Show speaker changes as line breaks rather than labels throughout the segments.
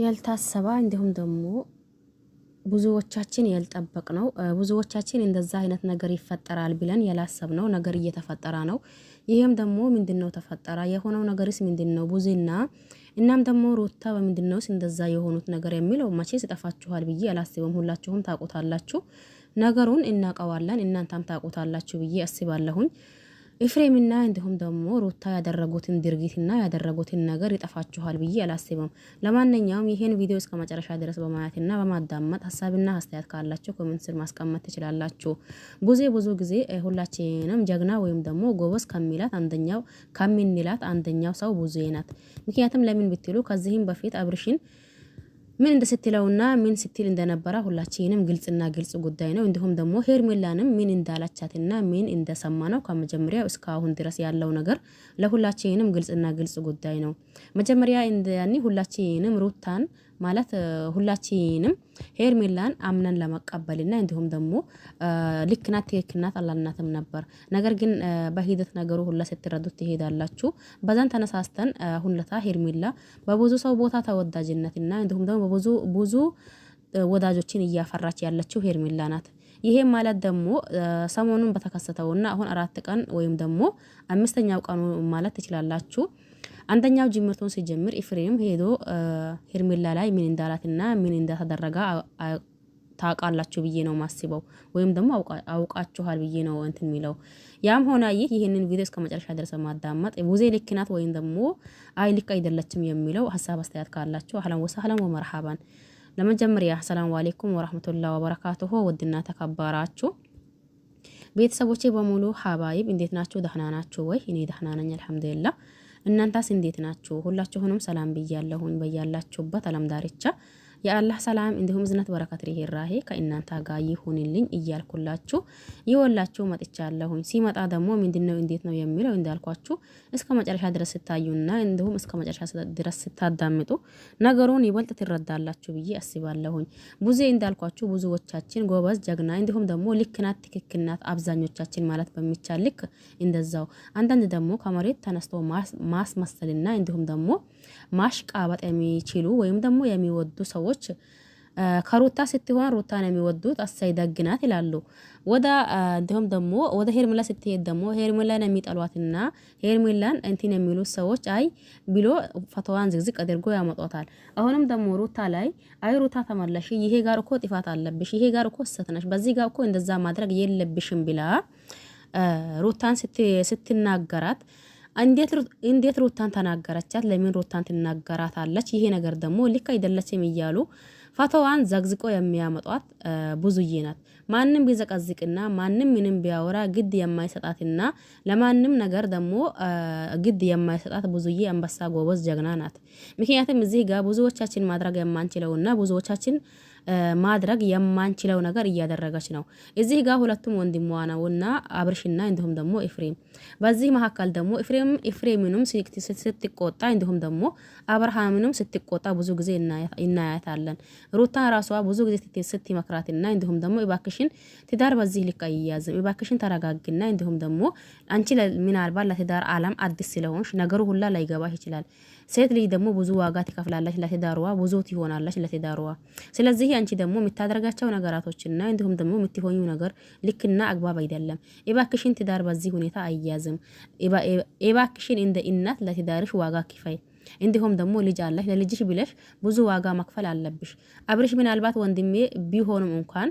ያልታሰባ እንዲሁም ደግሞ ብዙዎቻችን ያልጠበቅነው ብዙዎቻችን እንደዛ አይነት ነገር ይፈጠራል ብለን ያላሰብነው ነገር እየተፈጠረ ነው። ይሄም ደግሞ ምንድነው ተፈጠረ? የሆነው ነገርስ ምንድነው? ቡዚና እናም ደግሞ ሩታ በምንድነውስ እንደዛ የሆኑት ነገር የሚለው መቼስ ይጠፋችኋል ብዬ አላስብም። ሁላችሁም ታውቁታላችሁ፣ ነገሩን እናቀዋለን፣ እናንተም ታውቁታላችሁ ብዬ አስባለሁኝ። ኤፍሬምና እንዲሁም ደግሞ ሩታ ያደረጉትን ድርጊትና ያደረጉትን ነገር ይጠፋችኋል ብዬ አላስብም። ለማንኛውም ይሄን ቪዲዮ እስከ መጨረሻ ድረስ በማየትና በማዳመጥ ሀሳብና አስተያየት ካላችሁ ኮሜንት ስር ማስቀመጥ ትችላላችሁ። ብዙ ጊዜ ሁላችንም ጀግና ወይም ደግሞ ጎበዝ ከሚንላት አንደኛው ሰው ቡዜ ናት። ምክንያቱም ለምን ብትሉ ከዚህም በፊት አብርሽን ምን እንደስትለውና ምን ስትል እንደነበረ ሁላችንም ግልጽ ጉዳይ ነው። እንዲሁም ደግሞ ሄርሜላንም ምን እንዳላቻትና ምን እንደሰማነው ከመጀመሪያው እስካሁን ድረስ ያለው ነገር ለሁላችንም ግልጽ ጉዳይ ነው። መጀመሪያ እንደያኒ ሁላችንም ሩታን ማለት ሁላችንም ሄርሜላን አምነን ለመቀበልና እንዲሁም ደግሞ ልክናት ትክክልናት አላልናትም ነበር። ነገር ግን በሂደት ነገሩ ሁላ ስትረዱት ትሄዳላችሁ። በዛን ተነሳስተን ሁለታ ሄርሜላ በብዙ ሰው ቦታ ተወዳጅነትና እንዲሁም ደግሞ ብዙ ወዳጆችን እያፈራች ያለችው ሄርሜላ ናት። ይሄ ማለት ደግሞ ሰሞኑን በተከሰተውና አሁን 4 ቀን ወይም ደግሞ 5ኛው ቀኑ ማለት ትችላላችሁ። አንደኛው ጅምርቱን ሲጀምር ኤፍሬም ሄዶ ሄርሜላ ላይ ምን እንዳላትና ምን እንደተደረገ ታውቃላችሁ ብዬ ነው ማስበው፣ ወይም ደግሞ አውቃችኋል ብዬ ነው እንትን የሚለው። ያም ሆነ ይሄንን ቪዲዮ እስከ መጨረሻ ድረስ ማዳመጥ ቡዜ ልክ ናት ወይም ደግሞ አይ ልክ አይደለችም የሚለው ሀሳብ አስተያየት ካላችሁ አህላን ወሰህላን ወመርሐባን። ለመጀመሪያ ሰላም አለይኩም ወራህመቱላሂ ወበረካቱሁ። ውድና ተከበራችሁ ቤተሰቦቼ በሙሉ ሀባይብ እንዴት ናችሁ? ደህና ናችሁ ወይ? እኔ ደህና ነኝ አልሐምዱሊላህ። እናንተስ እንዴት ናችሁ? ሁላችሁንም ሰላም ብያለሁኝ። በያላችሁበት አለም ዳርቻ የአላህ ሰላም እንዲሁም ዝነት በረከት ርህራሄ ከእናንተ ጋር ይሁንልኝ እያልኩላችሁ ይወላችሁ መጥቻለሁኝ። ሲመጣ ደግሞ ምንድነው እንዴት ነው የሚለው እንዳልኳችሁ እስከ መጨረሻ ድረስ ስታዩና እንዲሁም እስከ መጨረሻ ድረስ ስታዳምጡ ነገሩን ይበልጥ ትረዳላችሁ ብዬ አስባለሁኝ። ቡዜ እንዳልኳችሁ ብዙዎቻችን ጎበዝ ጀግና እንዲሁም ደግሞ ልክናት ትክክልናት አብዛኞቻችን ማለት በሚቻል ልክ እንደዛው አንዳንድ ደግሞ ከመሬት ተነስቶ ማስመሰልና እንዲሁም ደግሞ ማሽቃበጥ የሚችሉ ወይም ደግሞ የሚወዱ ሰዎች ከሩታ ስትሆን ሩታን የሚወዱት አሳይ ደግናት ይላሉ። እንዲሁም ደግሞ ወደ ሄርሜላ ስትሄድ ደግሞ ሄርሜላን የሚጠሏትና ሄርሜላን እንትን የሚሉት ሰዎች አይ ብሎ ፈተዋን ዝግዝቅ አድርጎ ያመጣታል። አሁንም ደግሞ ሩታ ላይ አይ ሩታ ተመለሽ፣ ይሄ ጋር እኮ ጥፋት አለብሽ፣ ይሄ ጋር እኮ ስህተት ነሽ፣ በዚህ ጋር እኮ እንደዛ ማድረግ የለብሽም ብላ ሩታን ስትናገራት እንዴት ሩታን ተናገረቻት? ለምን ሩታን ትናገራታለች? ይሄ ነገር ደግሞ ልክ አይደለችም እያሉ ፈተዋን ዘግዝቆ የሚያመጧት ብዙዬ ናት። ማንም ቢዘቀዝቅና ማንም ምንም ቢያወራ ግድ የማይሰጣትና ለማንም ነገር ደግሞ ግድ የማይሰጣት ብዙዬ አንበሳ ጎበዝ ጀግና ናት። ምክንያቱም እዚህ ጋር ብዙዎቻችን ማድረግ የማንችለውና ብዙዎቻችን ማድረግ የማንችለው ነገር እያደረገች ነው። እዚህ ጋር ሁለቱም ወንድሟ ነውና አብርሽና እንዲሁም ደግሞ ኤፍሬም። በዚህ መካከል ደግሞ ኤፍሬምንም ስትቆጣ እንዲሁም ደግሞ አብርሃምንም ስትቆጣ ብዙ ጊዜ እናያታለን። ሩታ ራሷ ብዙ ጊዜ ስትመክራትና እንዲሁም ደግሞ እባክሽን ትዳር በዚህ ልክ አይያዝም፣ እባክሽን ተረጋግና እንዲሁም ደግሞ አንቺ ምናልባት ለትዳር ዓለም አዲስ ስለሆንሽ ነገሩ ሁላ ላይገባሽ ይችላል። ሴት ልጅ ደግሞ ብዙ ዋጋ ትከፍላለች ለትዳሯ፣ ብዙ ትሆናለች ለትዳሯ። ስለዚህ አንቺ ደግሞ የምታደርጋቸው ነገራቶችና እንዲሁም ደግሞ የምትሆኙ ነገር ልክና አግባብ አይደለም። እባክሽን ትዳር በዚህ ሁኔታ አይያዝም። እባክሽን እንደ እናት ለትዳርሽ ዋጋ ክፈይ። እንዲሁም ደግሞ ልጅ አለሽ፣ ለልጅሽ ብለሽ ብዙ ዋጋ መክፈል አለብሽ። አብርሽ ምናልባት ወንድሜ ቢሆንም እንኳን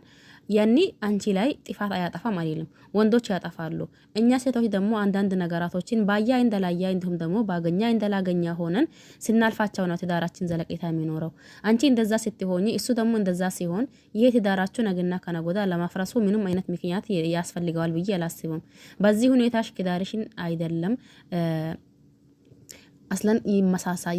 ያኒ አንቺ ላይ ጥፋት አያጠፋም አይደለም፣ ወንዶች ያጠፋሉ። እኛ ሴቶች ደግሞ አንዳንድ ነገራቶችን ባያ እንደላያ እንዲሁም ደግሞ ባገኛ እንደላገኛ ሆነን ስናልፋቸው ነው ትዳራችን ዘለቄታ የሚኖረው። አንቺ እንደዛ ስትሆኚ እሱ ደግሞ እንደዛ ሲሆን ይሄ ትዳራችሁ ነገና ከነጎዳ ለማፍረሱ ምንም አይነት ምክንያት ያስፈልገዋል ብዬ አላስብም። በዚህ ሁኔታሽ ትዳርሽን አይደለም አስለን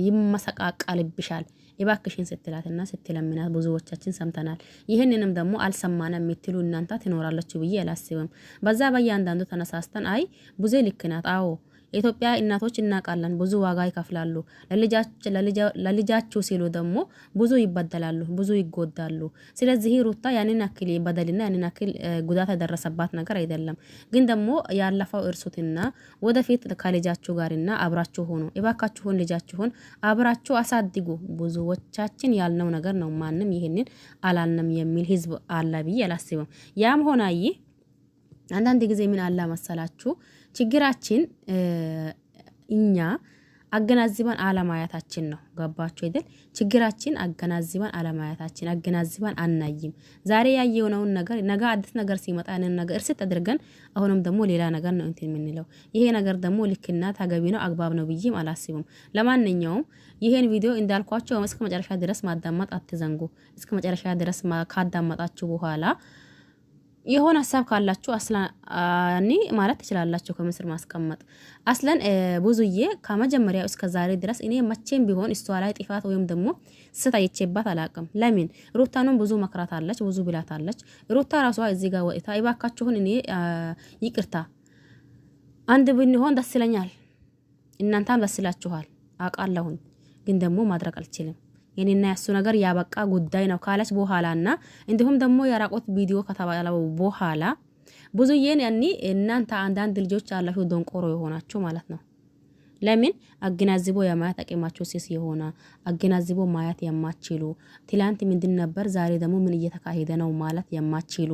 ይመሰቃቃልብሻል። እባክሽን ስትላትና ስትለምናት ብዙዎቻችን ሰምተናል። ይህንንም ደግሞ አልሰማንም የምትሉ እናንተ ትኖራላችሁ ብዬ አላስብም። በዛ በእያንዳንዱ ተነሳስተን አይ ቡዜ ልክ ናት፣ አዎ የኢትዮጵያ እናቶች እናቃለን ብዙ ዋጋ ይከፍላሉ ለልጃቸው ሲሉ ደግሞ ብዙ ይበደላሉ ብዙ ይጎዳሉ ስለዚህ ሩታ ያንን አክል በደልና ያንን አክል ጉዳት ያደረሰባት ነገር አይደለም ግን ደግሞ ያለፈው እርሱትና ወደፊት ከልጃችሁ ጋርና አብራችሁ ሆኖ እባካችሁን ልጃችሁን አብራችሁ አሳድጉ ብዙዎቻችን ያልነው ነገር ነው ማንንም ይሄንን አላልንም የሚል ህዝብ አለ ብዬ አላስብም ያም ሆናይ አንዳንድ ጊዜ ምን አላ መሰላችሁ ችግራችን እኛ አገናዝበን አለማያታችን ነው ገባችሁ አይደል ችግራችን አገናዝበን አለማያታችን አገናዝበን አናይም ዛሬ ያየውነውን ነገር ነገ አዲስ ነገር ሲመጣ ያንን ነገር እርስ ተደርገን አሁንም ደግሞ ሌላ ነገር ነው እንትን የምንለው ይሄ ነገር ደግሞ ልክና ተገቢ ነው አግባብ ነው ብዬ አላስብም ለማንኛውም ይሄን ቪዲዮ እንዳልኳችሁ እስከ መጨረሻ ድረስ ማዳመጥ አትዘንጉ እስከ መጨረሻ ድረስ ካዳመጣችሁ በኋላ የሆነ ሐሳብ ካላችሁ አስላኒ ማለት ትችላላችሁ ከምስር ማስቀመጥ አስለን ብዙዬ ከመጀመሪያው እስከ ዛሬ ድረስ እኔ መቼም ቢሆን እሷ ላይ ጥፋት ወይም ደግሞ ስታይቼባት አላቅም ለምን ሩታኑን ብዙ መክራታለች ብዙ ብላታለች ሩታ ራሷ እዚህ ጋር ወጥታ ይባካችሁን እኔ ይቅርታ አንድ ብንሆን ደስ ይለኛል እናንተም ደስ ይላችኋል አቃለሁኝ ግን ደግሞ ማድረግ አልችልም የኔና ያሱ ነገር ያበቃ ጉዳይ ነው ካለች በኋላና እንዲሁም ደግሞ ያራቆት ቪዲዮ ከተባለው በኋላ ብዙዬን ያኒ እናንተ አንዳንድ ልጆች አላችሁ ደንቆሮ የሆናችሁ ማለት ነው ለምን አገናዝቦ የማያት አቂማችሁ ሲስ የሆነ አገናዝቦ ማያት የማችሉ ትላንት ምንድን ነበር ዛሬ ደግሞ ምን እየተካሄደ ነው ማለት የማችሉ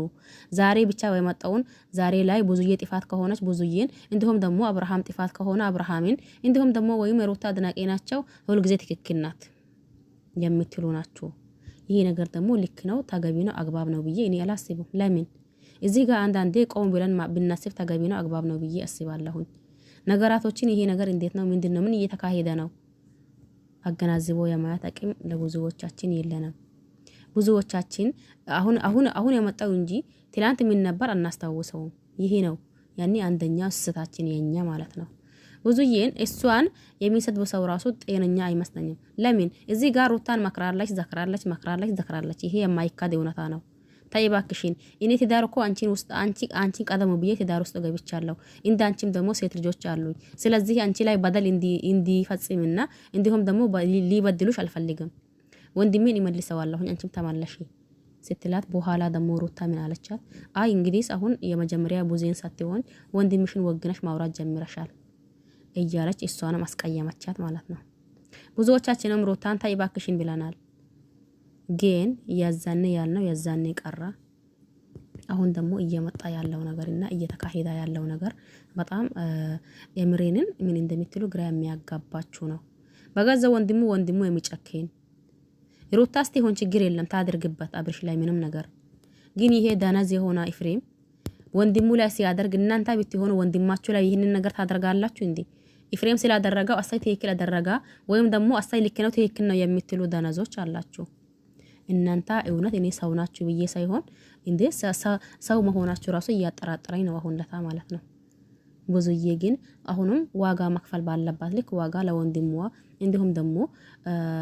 ዛሬ ብቻ በመጣውን ዛሬ ላይ ብዙዬ ጥፋት ከሆነች ብዙዬን እንዲሁም ደግሞ አብርሃም ጥፋት ከሆነ አብርሃምን እንዲሁም ደግሞ ወይም ሩታ አድናቂ ናቸው ሁሉ ጊዜ ትክክል ናት የምትሉ ናችሁ ይሄ ነገር ደግሞ ልክ ነው ተገቢ ነው አግባብ ነው ብዬ እኔ አላስብም ለምን እዚህ ጋር አንዳንዴ ቆም ብለን ብናስብ ተገቢ ነው አግባብ ነው ብዬ አስባለሁ ነገራቶችን ይሄ ነገር እንዴት ነው ምንድነው ምን እየተካሄደ ነው አገናዝቦ የማያት አቅም ለብዙዎቻችን የለንም ብዙዎቻችን አሁን የመጣው እንጂ ትላንት ምን ነበር አናስተዋውሰው ይሄ ነው ያኒ አንደኛው ስህተታችን የኛ ማለት ነው ብዙዬን እሷን የሚሰድብ ሰው ራሱ ጤነኛ አይመስለኝም ለምን እዚህ ጋር ሩታን መክራለች ዘክራለች ይሄ የማይካድ እውነታ ነው ታይባክሽን እኔ ትዳር እኮ አንቺን ቀደም ብዬ ትዳር ውስጥ ገብቻለሁ እንዳንቺም ደግሞ ሴት ልጆች አሉኝ ስለዚህ አንቺ ላይ በደል እንዲፈጽምና እንዲሁም ደግሞ ሊበድሉሽ አልፈልግም ወንድሜን ይመልሰዋለሁ አንቺም ተመለሺ ስትላት በኋላ ደግሞ ሩታ ምን አለቻት አይ እንግዲህ አሁን የመጀመሪያ ቡዜን ሳትሆን ወንድምሽን ወግነሽ ማውራት ጀምረሻል እያለች እሷንም አስቀየመቻት ማለት ነው ብዙዎቻችንም ሩታን ታይባክሽን ብለናል ግን ያዛኔ ያልነው ያዛኔ ቀራ አሁን ደግሞ እየመጣ ያለው ነገርና እየተካሄደ ያለው ነገር በጣም የምሬንን ምን እንደምትሉ ግራ የሚያጋባችሁ ነው በጋዛ ወንድሙ የሚጨከን ሩታ እስቲ ሆን ችግር የለም ታድርግበት አብርሽ ላይ ምንም ነገር ግን ይሄ ዳናዝ የሆነ ኢፍሬም ወንድሙ ላይ ሲያደርግ እናንተ ብትሆኑ ወንድማችሁ ላይ ይሄንን ነገር ታደርጋላችሁ እንዴ ኢፍሬም ስላደረገው አሳይ ትክክል አደረጋ ወይም ደግሞ አሳይ ልክ ነው ትክክል ነው የምትሉ ዳናዞች አላችሁ እናንተ እውነት እኔ ሰው ናችሁ ብዬ ሳይሆን እንዴ ሰው መሆናችሁ ራሱ እያጠራጠረኝ ነው አሁን ለታ ማለት ነው ብዙዬ ግን አሁንም ዋጋ መክፈል ባለባት ልክ ዋጋ ለወንድሟ እንዲሁም ደግሞ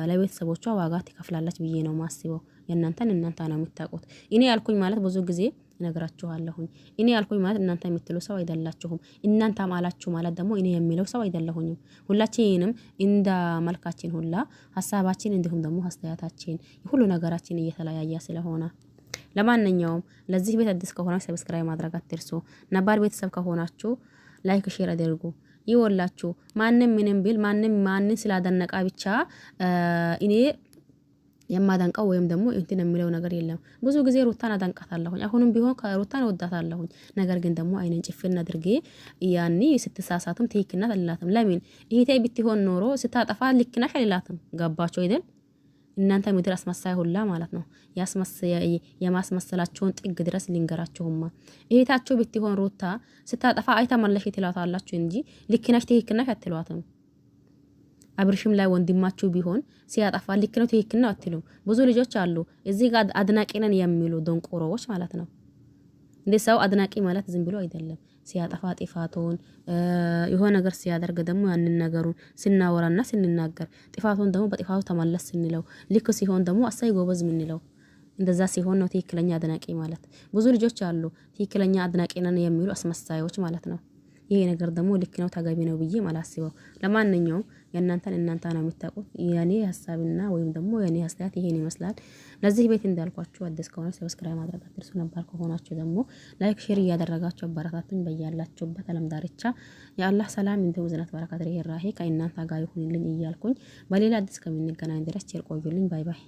ለቤተሰቦቿ ዋጋ ትከፍላለች ብዬ ነው ማስበው እናንተ ነው የምታውቁት እኔ ያልኩኝ ማለት ብዙ ጊዜ እነግራችኋለሁኝ እኔ ያልኩኝ ማለት እናንተ የምትሉ ሰው አይደላችሁም እናንተ ማላችሁ ማለት ደግሞ እኔ የሚለው ሰው አይደለሁኝም ሁላችንም እንደ መልካችን ሁላ ሐሳባችን እንዲሁም ደግሞ አስተያየታችን ሁሉ ነገራችን እየተለያየ ስለሆነ ለማንኛውም ለዚህ ቤት አዲስ ከሆናችሁ ሰብስክራይብ ማድረግ አትርሱ ነባር ቤተሰብ ከሆናችሁ ላይክ ሼር አድርጉ ይወላችሁ ማንንም ምንም ቢል ማንንም ስላደነቃ ብቻ እኔ የማዳንቀው ወይም ደግሞ እንትን የሚለው ነገር የለም ብዙ ጊዜ ሩታን አዳንቃታለሁኝ አሁንም ቢሆን ከሩታን ወዳታለሁኝ ነገር ግን ደግሞ አይነን ጭፍና አድርጌ ያኒ ስትሳሳቱም ትክክልና አላላትም ለምን ይሄ ብትሆን ኖሮ ስታጠፋ ልክናሽ አላላትም ገባችሁ አይደል እናንተ ምድር አስመሳይ ሁላ ማለት ነው የማስመሰላችሁን ጥግ ድረስ ሊንገራችሁማ እህታችሁ ብትሆን ሩታ ስታጠፋ አይተመለሽ ትላታላችሁ እንጂ ልክናሽ ትክክልናሽ አትሏትም አብርሽም ላይ ወንድማችሁ ቢሆን ሲያጠፋ ልክ ነው ትክክል ነው አትሉም ብዙ ልጆች አሉ እዚህ ጋር አድናቂ ነን የሚሉ ደንቆሮዎች ማለት ነው እንደ ሰው አድናቂ ማለት ዝም ብሎ አይደለም ሲያጠፋ ጥፋቱን የሆነ ነገር ሲያደርግ ደግሞ ያንን ነገሩን ስናወራና ስንናገር ጥፋቱን ደግሞ በጥፋቱ ተመለስ ስንለው ልክ ሲሆን ደግሞ አሳይ ጎበዝ ምንለው እንደዛ ሲሆን ነው ትክክለኛ አድናቂ ማለት ብዙ ልጆች አሉ ትክክለኛ አድናቂ ነን የሚሉ አስመሳዮች ማለት ነው ይሄ ነገር ደግሞ ልክ ነው ተገቢ ነው ብዬ አላስበው። ለማንኛውም የእናንተን እናንተ ነው የምታውቁት። የኔ ሀሳብና ወይም ደግሞ የኔ አስተያየት ይሄን ይመስላል። ለዚህ ቤት እንዳልኳችሁ አዲስ ከሆነ ሰብስክራይብ ማድረግ አትርሱ። ነበር ከሆናችሁ ደግሞ ላይክ ሼር እያደረጋችሁ አበረታቱኝ። በያላችሁበት ዓለም ዳርቻ የአላህ ሰላም እንዲሁ ዝነት በረከት ርህራሄ ከእናንተ ጋር ይሁንልኝ እያልኩኝ በሌላ አዲስ ከምንገናኝ ድረስ ቸር ቆዩልኝ። ባይ ባይ።